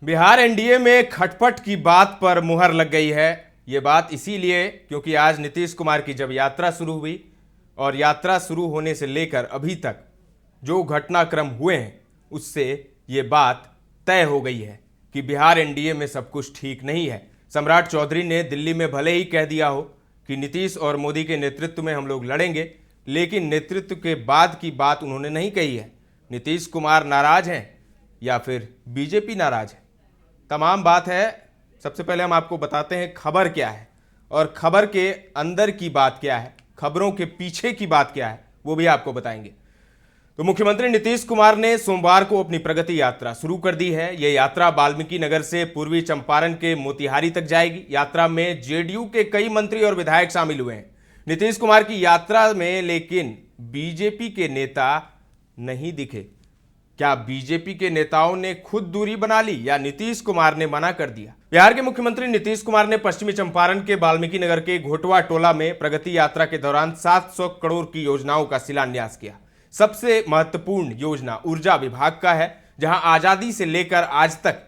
Bihar NDA में खटपट की बात पर मुहर लग गई है। ये बात इसीलिए क्योंकि आज नीतीश कुमार की जब यात्रा शुरू हुई और यात्रा शुरू होने से लेकर अभी तक जो घटनाक्रम हुए हैं उससे ये बात तय हो गई है कि बिहार एनडीए में सब कुछ ठीक नहीं है। सम्राट चौधरी ने दिल्ली में भले ही कह दिया हो कि नीतीश और मोदी के नेतृत्व में हम लोग लड़ेंगे, लेकिन नेतृत्व के बाद की बात उन्होंने नहीं कही है। नीतीश कुमार नाराज हैं या फिर बीजेपी नाराज है, तमाम बात है। सबसे पहले हम आपको बताते हैं खबर क्या है और खबर के अंदर की बात क्या है, खबरों के पीछे की बात क्या है, वो भी आपको बताएंगे। तो मुख्यमंत्री नीतीश कुमार ने सोमवार को अपनी प्रगति यात्रा शुरू कर दी है। यह यात्रा वाल्मीकि नगर से पूर्वी चंपारण के मोतिहारी तक जाएगी। यात्रा में जेडीयू के कई मंत्री और विधायक शामिल हुए हैं नीतीश कुमार की यात्रा में, लेकिन बीजेपी के नेता नहीं दिखे। क्या बीजेपी के नेताओं ने खुद दूरी बना ली या नीतीश कुमार ने मना कर दिया? बिहार के मुख्यमंत्री नीतीश कुमार ने पश्चिमी चंपारण के वाल्मीकि नगर के घोटवा टोला में प्रगति यात्रा के दौरान 700 करोड़ की योजनाओं का शिलान्यास किया। सबसे महत्वपूर्ण योजना ऊर्जा विभाग का है, जहां आजादी से लेकर आज तक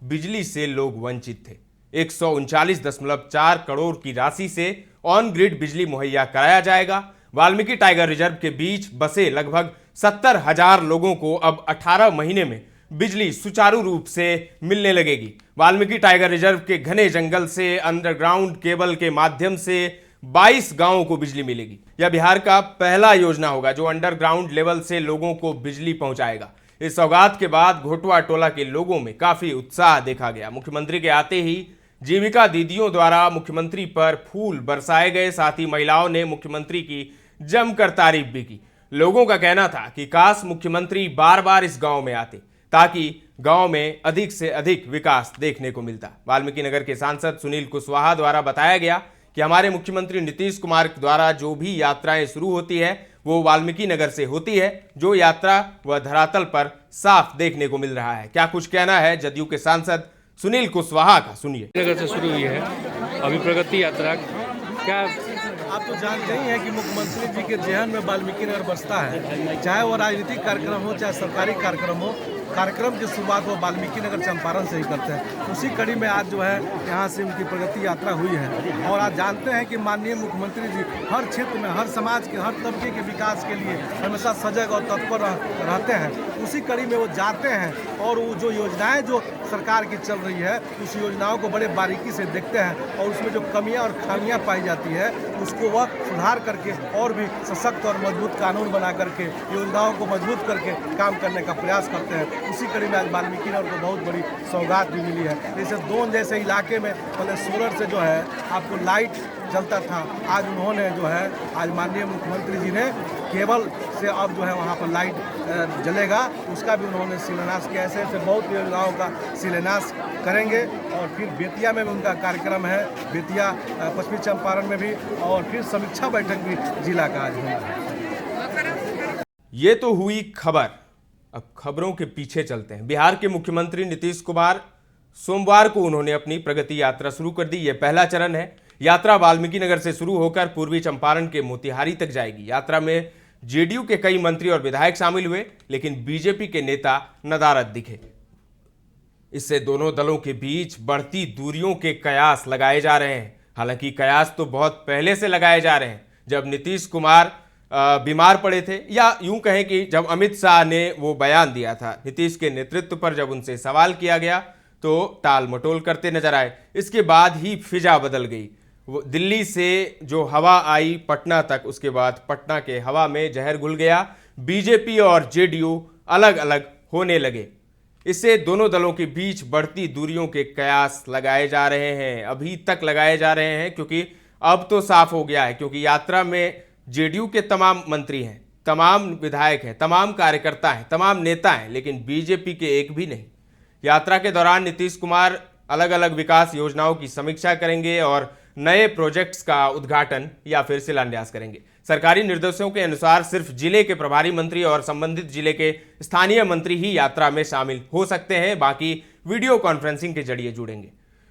बिजली से लोग वंचित थे। 139.4 करोड़ की राशि से ऑन ग्रिड बिजली मुहैया कराया जाएगा। वाल्मीकि टाइगर रिजर्व के बीच बसे लगभग 70,000 लोगों को अब 18 महीने में बिजली सुचारू रूप से मिलने लगेगी। वाल्मीकि टाइगर रिजर्व के घने जंगल से अंडरग्राउंड केबल के माध्यम से 22 गांवों को बिजली मिलेगी। यह बिहार का पहला योजना होगा जो अंडरग्राउंड लेवल से लोगों को बिजली पहुंचाएगा। इस सौगात के बाद घोटवा टोला के लोगों में काफी उत्साह देखा गया। मुख्यमंत्री के आते ही जीविका दीदियों द्वारा मुख्यमंत्री पर फूल बरसाए गए। साथ ही महिलाओं ने मुख्यमंत्री की जमकर तारीफ भी की। लोगों का कहना था कि काश मुख्यमंत्री बार बार इस गांव में आते ताकि गांव में अधिक से अधिक विकास देखने को मिलता। वाल्मीकि नगर के सांसद सुनील कुशवाहा द्वारा बताया गया कि हमारे मुख्यमंत्री नीतीश कुमार द्वारा जो भी यात्राएं शुरू होती है वो वाल्मीकि नगर से होती है। जो यात्रा वह धरातल पर साफ देखने को मिल रहा है। क्या कुछ कहना है जदयू के सांसद सुनील कुशवाहा का, सुनिए। नगर से शुरू हुई है अभी प्रगति यात्रा। क्या आप तो जानते ही हैं कि मुख्यमंत्री जी के जहन में वाल्मीकि नगर बसता है। चाहे वो राजनीतिक कार्यक्रम हो चाहे सरकारी कार्यक्रम हो, कार्यक्रम की शुरुआत वो वाल्मीकि नगर चंपारण से ही करते हैं। उसी कड़ी में आज जो है यहाँ से उनकी प्रगति यात्रा हुई है। और आज जानते हैं कि माननीय मुख्यमंत्री जी हर क्षेत्र में, हर समाज के, हर तबके के विकास के लिए हमेशा सजग और तत्पर रहते हैं। उसी कड़ी में वो जाते हैं और वो जो योजनाएं जो सरकार की चल रही है उस योजनाओं को बड़े बारीकी से देखते हैं और उसमें जो कमियां और खामियां पाई जाती है उसको वह सुधार करके और भी सशक्त और मजबूत कानून बना करके योजनाओं को मजबूत करके काम करने का प्रयास करते हैं। उसी कड़ी में आज वाल्मीकि नगर को बहुत बड़ी सौगात भी मिली है। जैसे दोन जैसे इलाके में पहले सोलर से जो है आपको लाइट जलता था, आज उन्होंने जो है आज माननीय मुख्यमंत्री जी ने केबल से अब जो है वहाँ पर लाइट जलेगा, उसका भी उन्होंने शिलान्यास किया। ऐसे ऐसे बहुत योजनाओं का शिलान्यास करेंगे। और फिर बेतिया में भी उनका कार्यक्रम है, बेतिया पश्चिमी चंपारण में भी, और फिर समीक्षा बैठक भी जिला का आज होगा। ये तो हुई खबर। अब खबरों के पीछे चलते हैं। बिहार के मुख्यमंत्री नीतीश कुमार सोमवार को उन्होंने अपनी प्रगति यात्रा शुरू कर दी। यह पहला चरण है। यात्रा वाल्मीकि नगर से शुरू होकर पूर्वी चंपारण के मोतिहारी तक जाएगी। यात्रा में जेडीयू के कई मंत्री और विधायक शामिल हुए, लेकिन बीजेपी के नेता नदारद दिखे। इससे दोनों दलों के बीच बढ़ती दूरियों के कयास लगाए जा रहे हैं। हालांकि कयास तो बहुत पहले से लगाए जा रहे हैं, जब नीतीश कुमार बीमार पड़े थे, या यूं कहें कि जब अमित शाह ने वो बयान दिया था नीतीश के नेतृत्व पर, जब उनसे सवाल किया गया तो टाल मटोल करते नजर आए। इसके बाद ही फिजा बदल गई। वो दिल्ली से जो हवा आई पटना तक, उसके बाद पटना के हवा में जहर घुल गया। बीजेपी और जेडीयू अलग अलग होने लगे। इससे दोनों दलों के बीच बढ़ती दूरियों के कयास लगाए जा रहे हैं, अभी तक लगाए जा रहे हैं, क्योंकि अब तो साफ हो गया है। क्योंकि यात्रा में जेडीयू के तमाम मंत्री हैं, तमाम विधायक हैं, तमाम कार्यकर्ता हैं, तमाम नेता हैं, लेकिन बीजेपी के एक भी नहीं। यात्रा के दौरान नीतीश कुमार अलग अलग विकास योजनाओं की समीक्षा करेंगे और नए प्रोजेक्ट्स का उद्घाटन या फिर शिलान्यास करेंगे। सरकारी निर्देशों के अनुसार सिर्फ जिले के प्रभारी मंत्री और संबंधित जिले के स्थानीय मंत्री ही यात्रा में शामिल हो सकते हैं, बाकी वीडियो कॉन्फ्रेंसिंग के जरिए जुड़ेंगे।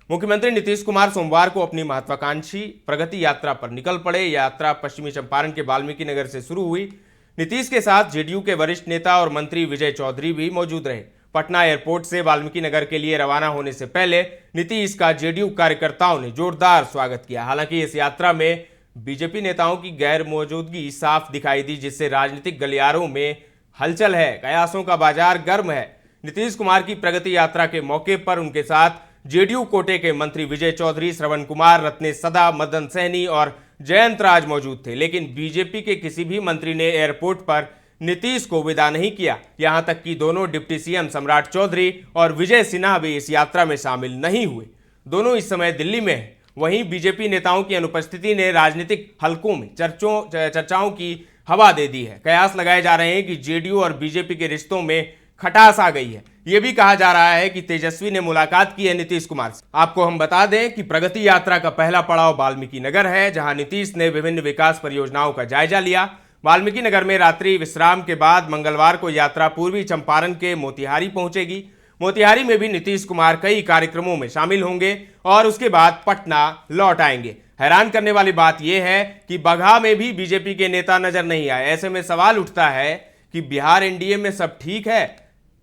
मुख्यमंत्री नीतीश कुमार सोमवार को अपनी महत्वाकांक्षी प्रगति यात्रा पर निकल पड़े। यात्रा पश्चिमी चंपारण के वाल्मीकि नगर से शुरू हुई। नीतीश के साथ जेडीयू के वरिष्ठ नेता और मंत्री विजय चौधरी भी मौजूद रहे। पटना एयरपोर्ट से वाल्मीकि नगर के लिए रवाना होने से पहले नीतीश का जेडीयू कार्यकर्ताओं ने जोरदार स्वागत किया। हालांकि इस यात्रा में बीजेपी नेताओं की गैर मौजूदगी साफ दिखाई दी, जिससे राजनीतिक गलियारों में हलचल है, कयासों का बाजार गर्म है। नीतीश कुमार की प्रगति यात्रा के मौके पर उनके साथ जेडीयू कोटे के मंत्री विजय चौधरी, श्रवण कुमार, रत्नेश सदा, मदन सहनी और जयंत राज मौजूद थे। लेकिन बीजेपी के किसी भी मंत्री ने एयरपोर्ट पर नीतीश को विदा नहीं किया। यहां तक कि दोनों डिप्टी सीएम सम्राट चौधरी और विजय सिन्हा भी इस यात्रा में शामिल नहीं हुए। दोनों इस समय दिल्ली में हैं। वहीं बीजेपी नेताओं की अनुपस्थिति ने राजनीतिक हलकों में चर्चाओं की हवा दे दी है। कयास लगाए जा रहे हैं कि जेडीयू और बीजेपी के रिश्तों में खटास आ गई है। यह भी कहा जा रहा है कि तेजस्वी ने मुलाकात की है नीतीश कुमार से। आपको हम बता दें कि प्रगति यात्रा का पहला पड़ाव वाल्मीकि नगर है, जहां नीतीश ने विभिन्न विकास परियोजनाओं का जायजा लिया। वाल्मीकि नगर में रात्रि विश्राम के बाद मंगलवार को यात्रा पूर्वी चंपारण के मोतिहारी पहुंचेगी। मोतिहारी में भी नीतीश कुमार कई कार्यक्रमों में शामिल होंगे और उसके बाद पटना लौट आएंगे। हैरान करने वाली बात यह है कि बगहा में भी बीजेपी के नेता नजर नहीं आए। ऐसे में सवाल उठता है कि बिहार एनडीए में सब ठीक है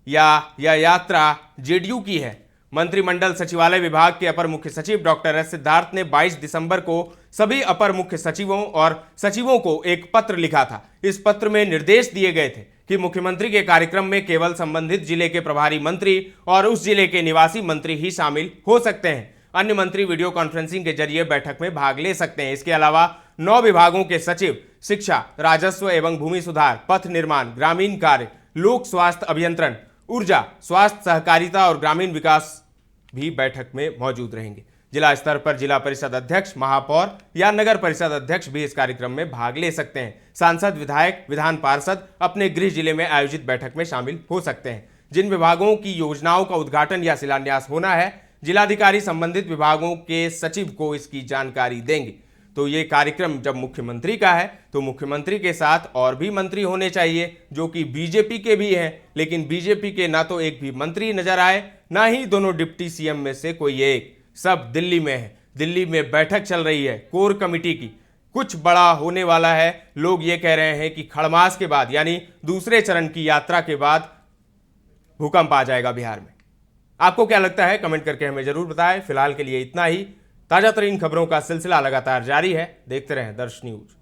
या यह यात्रा जेडीयू की है। मंत्रिमंडल सचिवालय विभाग के अपर मुख्य सचिव डॉक्टर एस सिद्धार्थ ने 22 दिसंबर को सभी अपर मुख्य सचिवों और सचिवों को एक पत्र लिखा था। इस पत्र में निर्देश दिए गए थे कि मुख्यमंत्री के कार्यक्रम में केवल संबंधित जिले के प्रभारी मंत्री और उस जिले के निवासी मंत्री ही शामिल हो सकते हैं। अन्य मंत्री वीडियो कॉन्फ्रेंसिंग के जरिए बैठक में भाग ले सकते हैं। इसके अलावा 9 विभागों के सचिव शिक्षा, राजस्व एवं भूमि सुधार, पथ निर्माण, ग्रामीण कार्य, लोक स्वास्थ्य अभियंत्रण, ऊर्जा, स्वास्थ्य, सहकारिता और ग्रामीण विकास भी बैठक में मौजूद रहेंगे। जिला स्तर पर जिला परिषद अध्यक्ष, महापौर या नगर परिषद अध्यक्ष भी इस कार्यक्रम में भाग ले सकते हैं। सांसद, विधायक, विधान पार्षद अपने गृह जिले में आयोजित बैठक में शामिल हो सकते हैं। जिन विभागों की योजनाओं का उद्घाटन या शिलान्यास होना है, जिलाधिकारी संबंधित विभागों के सचिव को इसकी जानकारी देंगे। तो ये कार्यक्रम जब मुख्यमंत्री का है तो मुख्यमंत्री के साथ और भी मंत्री होने चाहिए जो कि बीजेपी के भी हैं, लेकिन बीजेपी के ना तो एक भी मंत्री नजर आए, ना ही दोनों डिप्टी सीएम में से कोई एक। सब दिल्ली में है। दिल्ली में बैठक चल रही है कोर कमेटी की। कुछ बड़ा होने वाला है। लोग ये कह रहे हैं कि खड़मास के बाद यानी दूसरे चरण की यात्रा के बाद भूकंप आ जाएगा बिहार में। आपको क्या लगता है? कमेंट करके हमें जरूर बताएं। फिलहाल के लिए इतना ही। ताजा तरीन खबरों का सिलसिला लगातार जारी है। देखते रहें दर्श न्यूज।